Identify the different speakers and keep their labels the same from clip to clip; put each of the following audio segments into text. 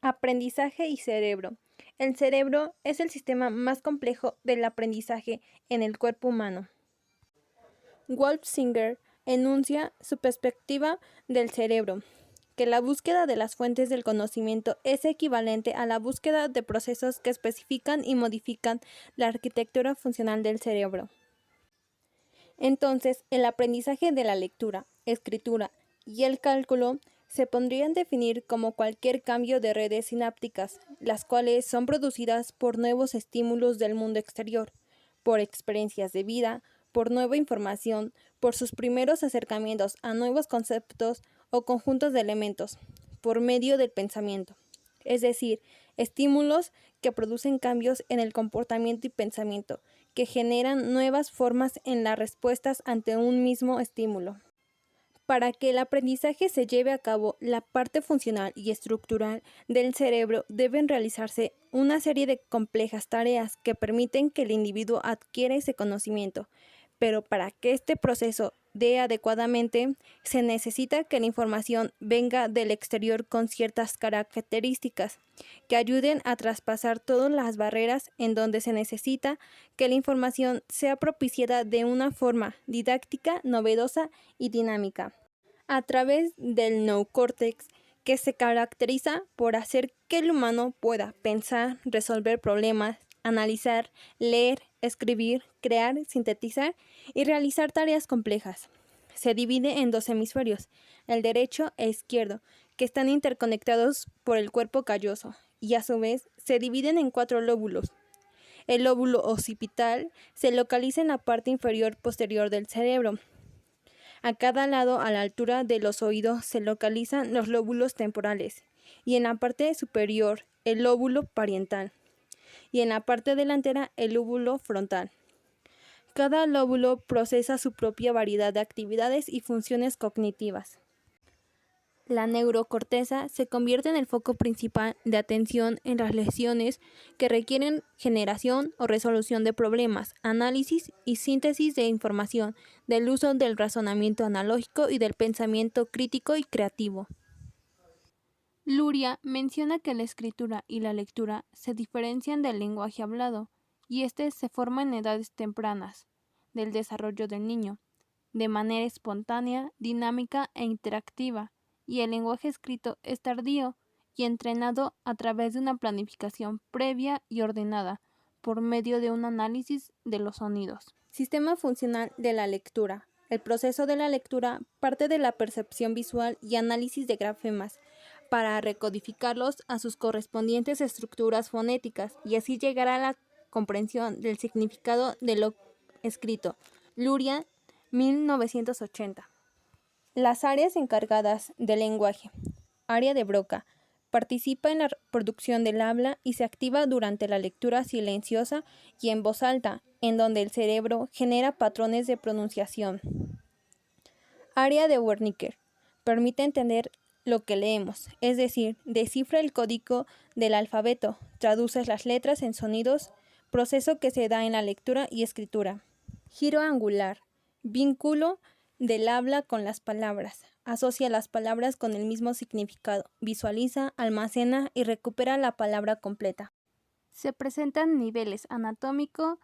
Speaker 1: Aprendizaje y cerebro. El cerebro es el sistema más complejo del aprendizaje en el cuerpo humano. Wolfsinger enuncia su perspectiva del cerebro, que la búsqueda de las fuentes del conocimiento es equivalente a la búsqueda de procesos que especifican y modifican la arquitectura funcional del cerebro. Entonces, el aprendizaje de la lectura, escritura y el cálculo se podrían definir como cualquier cambio de redes sinápticas, las cuales son producidas por nuevos estímulos del mundo exterior, por experiencias de vida, por nueva información, por sus primeros acercamientos a nuevos conceptos o conjuntos de elementos, por medio del pensamiento. Es decir, estímulos que producen cambios en el comportamiento y pensamiento, que generan nuevas formas en las respuestas ante un mismo estímulo. Para que el aprendizaje se lleve a cabo, la parte funcional y estructural del cerebro deben realizarse una serie de complejas tareas que permiten que el individuo adquiera ese conocimiento. Pero para que este proceso dé adecuadamente, se necesita que la información venga del exterior con ciertas características que ayuden a traspasar todas las barreras en donde se necesita que la información sea propiciada de una forma didáctica, novedosa y dinámica, a través del neocórtex, que se caracteriza por hacer que el humano pueda pensar, resolver problemas, analizar, leer, escribir, crear, sintetizar y realizar tareas complejas. Se divide en dos hemisferios, el derecho e izquierdo, que están interconectados por el cuerpo calloso, y a su vez se dividen en 4 lóbulos. El lóbulo occipital se localiza en la parte inferior posterior del cerebro. A cada lado, a la altura de los oídos, se localizan los lóbulos temporales, y en la parte superior, el lóbulo parietal, y en la parte delantera, el lóbulo frontal. Cada lóbulo procesa su propia variedad de actividades y funciones cognitivas. La neurocorteza se convierte en el foco principal de atención en las lesiones que requieren generación o resolución de problemas, análisis y síntesis de información, del uso del razonamiento analógico y del pensamiento crítico y creativo. Luria menciona que la escritura y la lectura se diferencian del lenguaje hablado, y este se forma en edades tempranas del desarrollo del niño, de manera espontánea, dinámica e interactiva, y el lenguaje escrito es tardío y entrenado a través de una planificación previa y ordenada por medio de un análisis de los sonidos. Sistema funcional de la lectura. El proceso de la lectura parte de la percepción visual y análisis de grafemas para recodificarlos a sus correspondientes estructuras fonéticas y así llegar a la comprensión del significado de lo escrito. Luria, 1980. Las áreas encargadas del lenguaje. Área de Broca. Participa en la producción del habla y se activa durante la lectura silenciosa y en voz alta, en donde el cerebro genera patrones de pronunciación. Área de Wernicke. Permite entender lo que leemos, es decir, descifra el código del alfabeto, traduce las letras en sonidos, proceso que se da en la lectura y escritura. Giro angular. Vínculo del habla con las palabras. Asocia las palabras con el mismo significado. Visualiza, almacena y recupera la palabra completa. Se presentan niveles anatómico,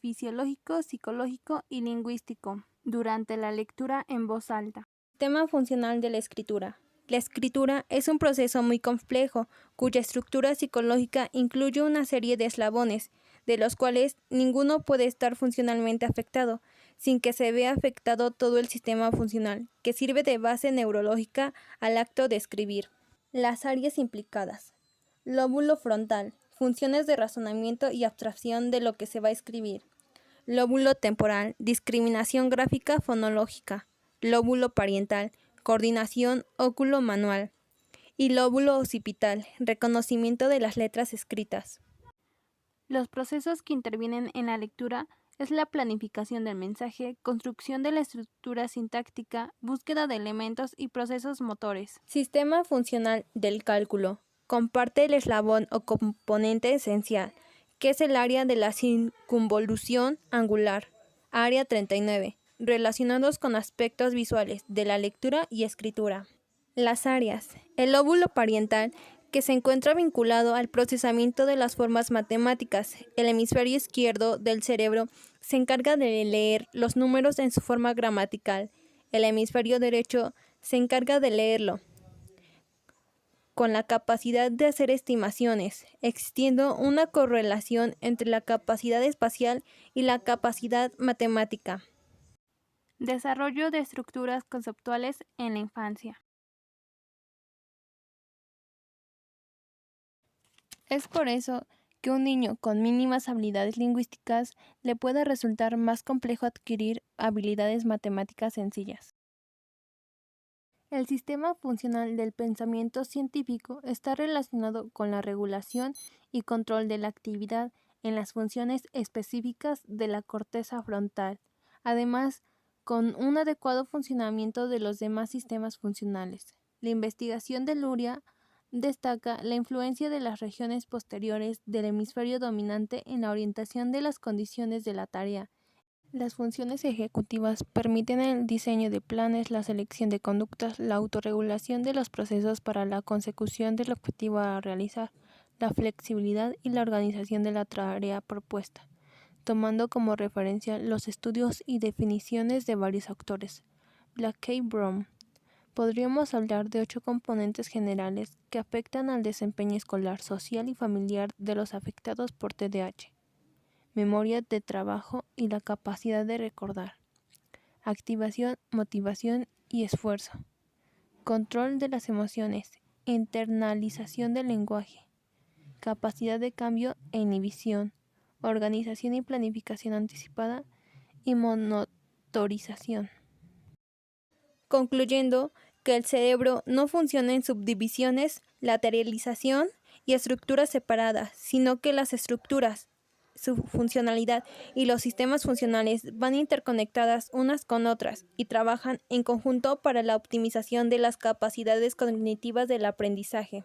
Speaker 1: fisiológico, psicológico y lingüístico durante la lectura en voz alta. Sistema funcional de la escritura. La escritura es un proceso muy complejo, cuya estructura psicológica incluye una serie de eslabones, de los cuales ninguno puede estar funcionalmente afectado, sin que se vea afectado todo el sistema funcional, que sirve de base neurológica al acto de escribir. Las áreas implicadas. Lóbulo frontal. Funciones de razonamiento y abstracción de lo que se va a escribir. Lóbulo temporal. Discriminación gráfica fonológica. Lóbulo parietal. Coordinación óculo-manual. Y lóbulo occipital. Reconocimiento de las letras escritas. Los procesos que intervienen en la lectura es la planificación del mensaje, construcción de la estructura sintáctica, búsqueda de elementos y procesos motores. Sistema funcional del cálculo. Comparte el eslabón o componente esencial, que es el área de la circunvolución angular. Área 39. Relacionados con aspectos visuales de la lectura y escritura. Las áreas. El lóbulo parietal,
Speaker 2: que se encuentra vinculado al procesamiento de las formas matemáticas. El hemisferio izquierdo del cerebro se encarga de leer los números en su forma gramatical. El hemisferio derecho se encarga de leerlo con la capacidad de hacer estimaciones, existiendo una correlación entre la capacidad espacial y la capacidad matemática.
Speaker 1: Desarrollo de estructuras conceptuales en la infancia. Es por eso que un niño con mínimas habilidades lingüísticas le puede resultar más complejo adquirir habilidades matemáticas sencillas. El sistema funcional del pensamiento científico está relacionado con la regulación y control de la actividad en las funciones específicas de la corteza frontal, además con un adecuado funcionamiento de los demás sistemas funcionales. La investigación de Luria destaca la influencia de las regiones posteriores del hemisferio dominante en la orientación de las condiciones de la tarea. Las funciones ejecutivas permiten el diseño de planes, la selección de conductas, la autorregulación de los procesos para la consecución del objetivo a realizar, la flexibilidad y la organización de la tarea propuesta, tomando como referencia los estudios y definiciones de varios autores. Blackey-Brown. Podríamos hablar de 8 componentes generales que afectan al desempeño escolar, social y familiar de los afectados por TDAH. Memoria de trabajo y la capacidad de recordar, activación, motivación y esfuerzo, control de las emociones, internalización del lenguaje, capacidad de cambio e inhibición, organización y planificación anticipada y motorización.
Speaker 2: Concluyendo que el cerebro no funciona en subdivisiones, lateralización y estructuras separadas, sino que las estructuras, su funcionalidad y los sistemas funcionales van interconectadas unas con otras y trabajan en conjunto para la optimización de las capacidades cognitivas del aprendizaje.